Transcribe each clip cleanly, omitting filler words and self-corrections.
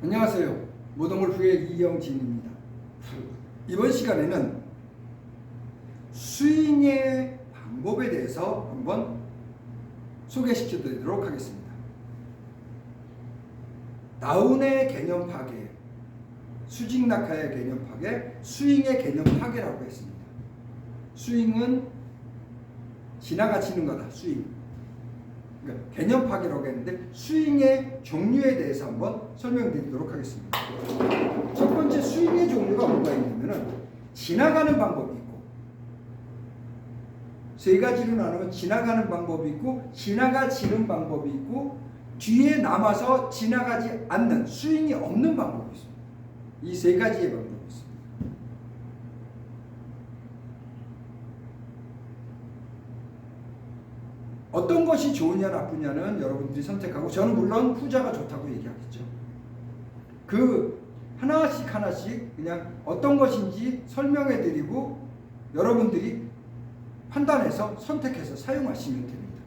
안녕하세요. 모동골프의 이경진입니다. 이번 시간에는 스윙의 방법에 대해서 한번 소개시켜 드리도록 하겠습니다. 다운의 개념 파괴, 수직 낙하의 개념 파괴, 스윙의 개념 파괴라고 했습니다. 스윙은 지나가 치는 거다. 스윙. 그러니까 개념 파괴라고 했는데 스윙의 종류에 대해서 한번 설명드리도록 하겠습니다. 첫 번째 스윙의 종류가 뭐가 있냐면은 지나가는 방법이 있고, 세 가지로 나누면 지나가는 방법이 있고, 지나가지는 방법이 있고, 뒤에 남아서 지나가지 않는 스윙이 없는 방법이 있습니다. 이 세 가지의 방법이 있습니다. 어떤 것이 좋으냐 나쁘냐는 여러분들이 선택하고, 저는 물론 후자가 좋다고 얘기하겠죠. 그 하나씩 그냥 어떤 것인지 설명해 드리고 여러분들이 판단해서 선택해서 사용하시면 됩니다.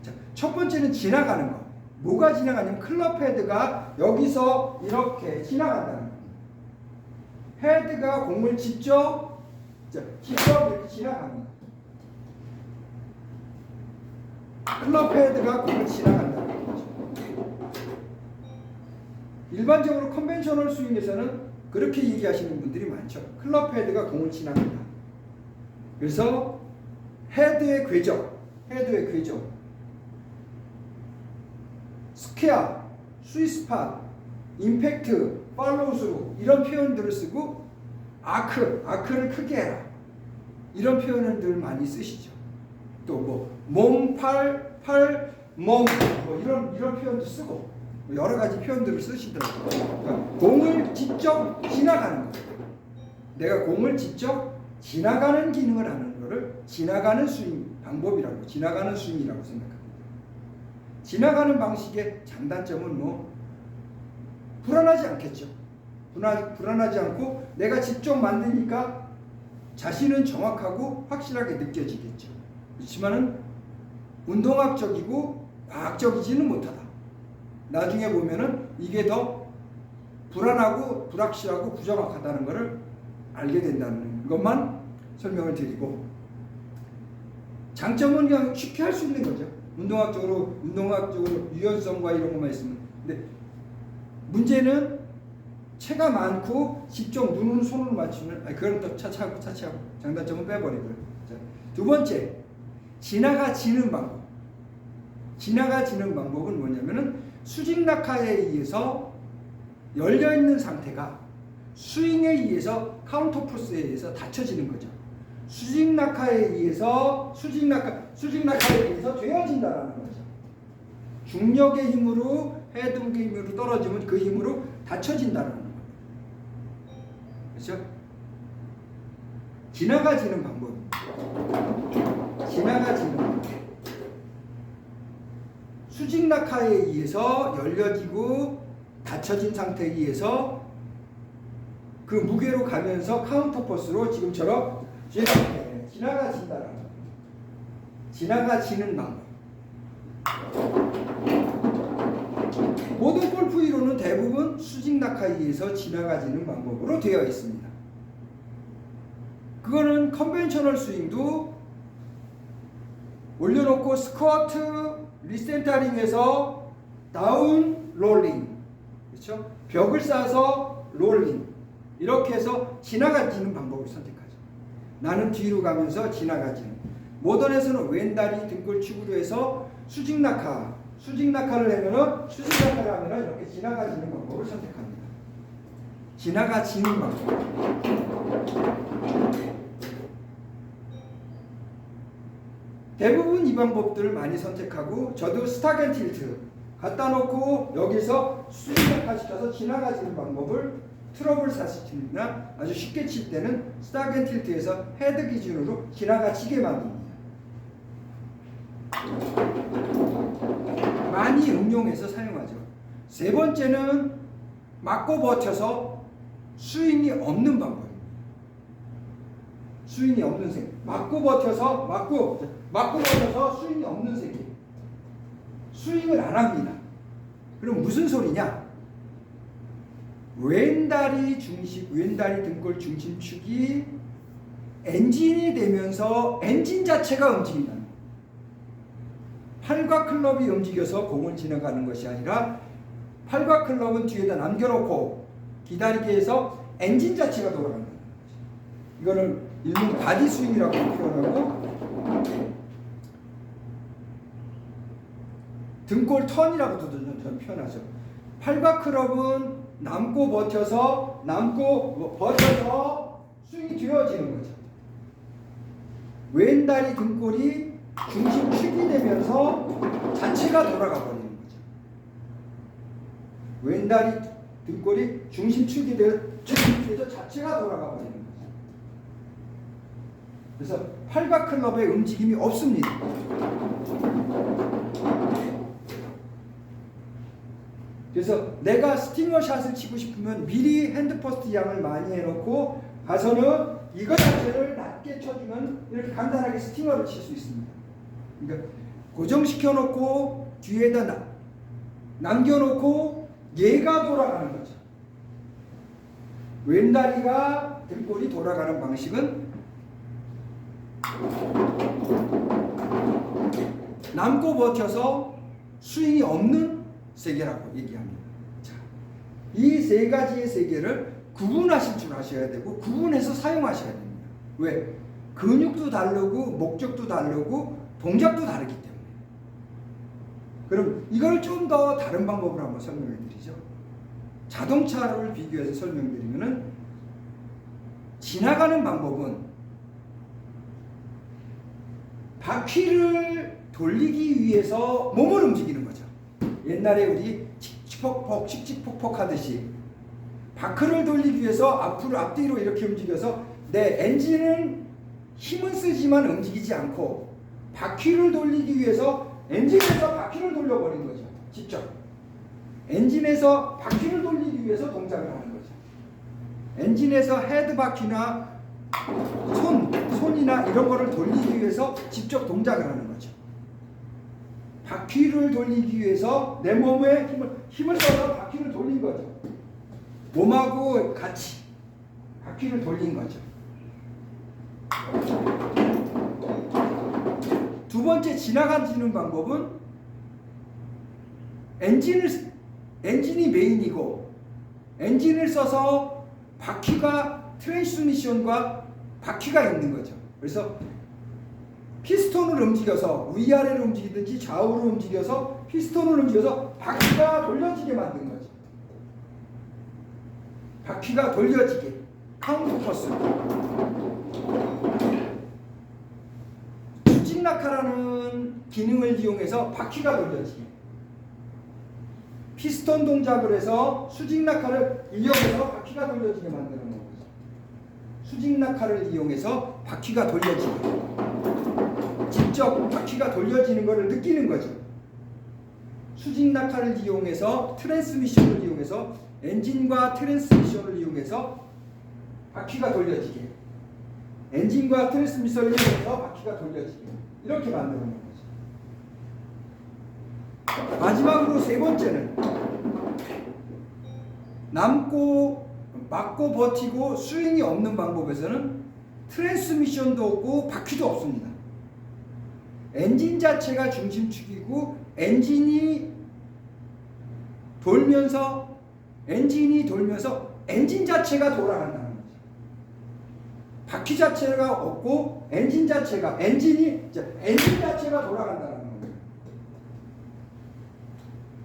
자, 첫 번째는 지나가는 거. 뭐가 지나가냐면 클럽 헤드가 여기서 이렇게 지나간다는 겁니다. 헤드가 공을 직접 이렇게 지나갑니다. 클럽 헤드가 공을 지나간다는 거죠. 일반적으로 컨벤셔널 스윙에서는 그렇게 얘기하시는 분들이 많죠. 클럽 헤드가 공을 지나간다. 그래서 헤드의 궤적, 스퀘어, 스위스팟, 임팩트, 팔로우스루 이런 표현들을 쓰고, 아크를 크게 해라 이런 표현들 많이 쓰시죠. 또 뭐 몸, 팔, 몸 뭐 이런 표현도 쓰고 여러 가지 표현들을 쓰시더라고요. 그러니까 공을 직접 지나가는 거. 내가 공을 직접 지나가는 기능을 하는 거를 지나가는 스윙 방법이라고, 지나가는 스윙이라고 생각합니다. 지나가는 방식의 장단점은 뭐 불안하지 않겠죠. 불안하지 않고 내가 직접 만드니까 자신은 정확하고 확실하게 느껴지겠죠. 그렇지만은 운동학적이고 과학적이지는 못하다. 나중에 보면은 이게 더 불안하고 불확실하고 부정확하다는 것을 알게 된다는 것만 설명을 드리고, 장점은 그냥 쉽게 할 수 있는 거죠. 운동학적으로 유연성과 이런 것만 있으면. 근데 문제는 체가 많고 직접 눈으로 손으로 맞추면 그건 또 차치하고 장단점은 빼버리고요. 자, 두 번째, 지나가지는 방법. 지나가지는 방법은 뭐냐면은 수직 낙하에 의해서 열려 있는 상태가 스윙에 의해서 카운터 포스에 의해서 닫혀지는 거죠. 수직 낙하에 의해서 되어진다라는 거죠. 중력의 힘으로, 헤드의 힘으로 떨어지면 그 힘으로 닫혀진다는 거죠. 그렇죠? 지나가지는 방법입니다. 지나가지는 방법. 수직 낙하에 의해서 열려지고 닫혀진 상태에 의해서 그 무게로 가면서 카운터 포스로 지금처럼 지나가진다는 거예요. 지나가지는 방법. 모든 골프 이론은 대부분 수직 낙하에 의해서 지나가지는 방법으로 되어 있습니다. 그거는 컨벤셔널 스윙도 올려놓고 스쿼트, 리센터링에서 다운 롤링, 그렇죠? 벽을 쌓아서 롤링, 이렇게 해서 지나가지는 방법을 선택하죠. 나는 뒤로 가면서 지나가지는. 모던에서는 왼다리 등골축으로 해서 수직 낙하를 하면은 이렇게 지나가지는 방법을 선택합니다. 지나가지는 방법. 대부분 이 방법들을 많이 선택하고, 저도 스탁 앤 틸트 갖다 놓고 여기서 수직 낙하 시켜서 지나가지는 방법을 트러블 사시키나 아주 쉽게 칠 때는 스탁 앤 틸트에서 헤드 기준으로 지나가지게 만듭니다. 많이 응용해서 사용하죠. 세 번째는 맞고 버텨서 스윙이 없는 방법입니다. 스윙이 없는 세계. 맞고 버텨서 스윙이 없는 세계. 스윙을 안 합니다. 그럼 무슨 소리냐? 왼다리 등골 중심축이 엔진이 되면서 엔진 자체가 움직인다. 팔과 클럽이 움직여서 공을 지나가는 것이 아니라 팔과 클럽은 뒤에다 남겨놓고 기다리게 해서 엔진 자체가 돌아가는 거예요. 이거를 일명 바디 스윙이라고 표현하고 등골 턴이라고도 저는 표현하죠. 팔과 클럽은 남고 버텨서 스윙이 되어지는 거죠. 왼다리 등골이 중심축이 되면서 자체가 돌아가 버리는 거죠. 왼다리 등골이 중심축이 돼서 자체가 돌아가 버리는 거죠. 그래서 팔과 클럽의 움직임이 없습니다. 그래서 내가 스팅어 샷을 치고 싶으면 미리 핸드퍼스트 양을 많이 해놓고 가서는 이거 자체를 낮게 쳐주면 이렇게 간단하게 스팅어를 칠 수 있습니다. 그러니까 고정시켜 놓고 뒤에다 남겨놓고 얘가 돌아가는 거죠. 왼다리가 등골이 돌아가는 방식은 남고 버텨서 스윙이 없는 세계라고 얘기합니다. 자, 이 세 가지의 세계를 구분하실 줄 아셔야 되고 구분해서 사용하셔야 됩니다. 왜? 근육도 다르고 목적도 다르고 동작도 다르기 때문에. 그럼 이걸 좀 더 다른 방법으로 한번 설명해 드리죠. 자동차를 비교해서 설명드리면은 지나가는 방법은 바퀴를 돌리기 위해서 몸을 움직이는 거죠. 옛날에 우리 칙칙폭폭 하듯이 바퀴를 돌리기 위해서 앞뒤로 이렇게 움직여서 내 엔진은 힘은 쓰지만 움직이지 않고 바퀴를 돌리기 위해서 엔진에서 바퀴를 돌려버린 거죠. 직접 엔진에서 바퀴를 돌리기 위해서 동작을 하는 거죠. 엔진에서 헤드 바퀴나 손이나 이런 거를 돌리기 위해서 직접 동작을 하는 거죠. 바퀴를 돌리기 위해서 내 몸에 힘을 써서 바퀴를 돌린 거죠. 몸하고 같이 바퀴를 돌린 거죠. 두 번째 지나가는 방법은 엔진이 메인이고 엔진을 써서 바퀴가 트랜스미션과 바퀴가 있는 거죠. 그래서 피스톤을 움직여서 위아래로 움직이든지 좌우로 움직여서 피스톤을 움직여서 바퀴가 돌려지게 만든 거죠. 바퀴가 돌려지게 카운터퍼스. 수직낙하라는 기능을 이용해서 바퀴가 돌려지게 피스톤 동작을 해서 수직낙하를 이용해서 바퀴가 돌려지게 만드는 거죠. 수직낙하를 이용해서 바퀴가 돌려지게 직접 바퀴가 돌려지는 것을 느끼는 거죠. 수직낙하를 이용해서 트랜스미션을 이용해서 엔진과 트랜스미션을 이용해서 바퀴가 돌려지게 엔진과 트랜스미션을 이용해서 바퀴가 돌려지게 이렇게 만드는 거죠. 마지막으로 세 번째는 남고 막고 버티고 스윙이 없는 방법에서는 트랜스미션도 없고 바퀴도 없습니다. 엔진 자체가 중심축이고 엔진이 돌면서 엔진 자체가 돌아간다는 거죠. 바퀴 자체가 없고 엔진 자체가 돌아간다는 거예요.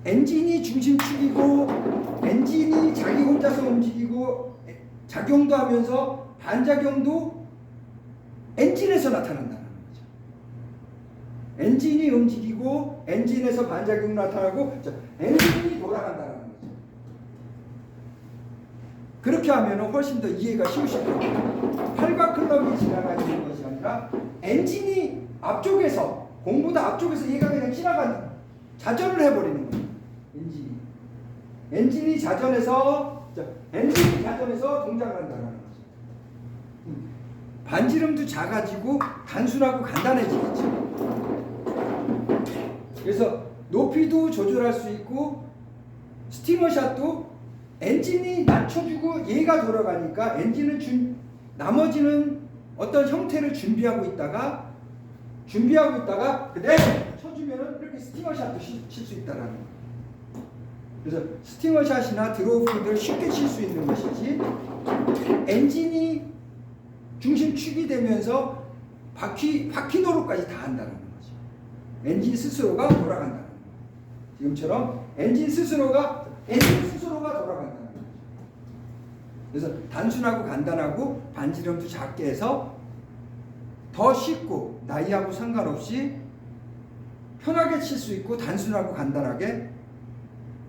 엔진이 중심축이고 엔진이 자기 혼자서 움직이고 작용도 하면서 반작용도 엔진에서 나타난다는 거죠. 엔진이 움직이고 엔진에서 반작용 나타나고 엔진이 돌아간다는 거죠. 그렇게 하면 훨씬 더 이해가 쉬우실 거예요. 팔과 클럽이 지나가는 것이 아니라 엔진이 앞쪽에서 공보다 앞쪽에서 얘가 그냥 지나가는 자전을 해버리는 거예요. 엔진이 자전에서 동작을 한다는 거죠. 반지름도 작아지고 단순하고 간단해지겠죠. 그래서 높이도 조절할 수 있고 스팅어샷도 엔진이 낮춰주고 얘가 돌아가니까 엔진은 나머지는 어떤 형태를 준비하고 있다가 그대로 쳐주면은 이렇게 스팅어샷도 칠 수 있다라는 거예요. 그래서 스팅어샷이나 드로우핀을 쉽게 칠 수 있는 것이지, 엔진이 중심축이 되면서 바퀴 노릇까지 다 한다는 거죠. 엔진 스스로가 돌아간다는 거예요. 지금처럼 엔진 스스로가 돌아간다는 거죠. 그래서 단순하고 간단하고 반지름도 작게 해서 더 쉽고 나이하고 상관없이 편하게 칠 수 있고, 단순하고 간단하게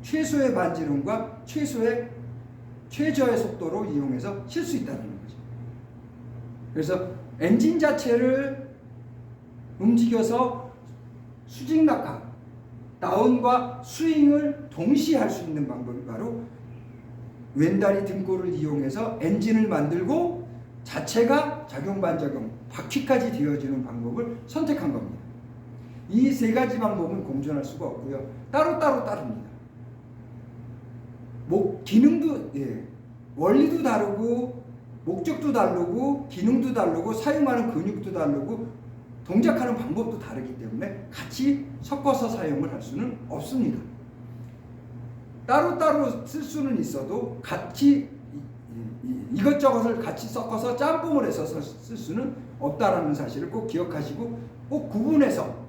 최소의 반지름과 최저의 속도로 이용해서 칠 수 있다는 거죠. 그래서 엔진 자체를 움직여서 수직 낙하, 다운과 스윙을 동시에 할 수 있는 방법이 바로 왼다리 등골을 이용해서 엔진을 만들고 자체가 작용 반작용, 바퀴까지 되어지는 방법을 선택한 겁니다. 이 세 가지 방법은 공존할 수가 없고요. 따로따로 다릅니다. 기능도, 원리도 다르고, 목적도 다르고, 기능도 다르고, 사용하는 근육도 다르고, 동작하는 방법도 다르기 때문에 같이 섞어서 사용을 할 수는 없습니다. 따로따로 쓸 수는 있어도 같이 이것저것을 같이 섞어서 짬뽕을 해서 쓸 수는 없다라는 사실을 꼭 기억하시고, 꼭 구분해서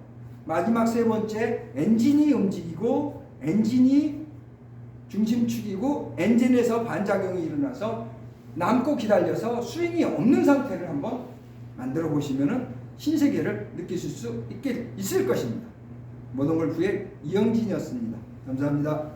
마지막 세 번째, 엔진이 움직이고 엔진이 중심축이고 엔진에서 반작용이 일어나서 남고 기다려서 스윙이 없는 상태를 한번 만들어 보시면은 신세계를 느끼실 수 있을 것입니다. 모동골프의 이영진이었습니다. 감사합니다.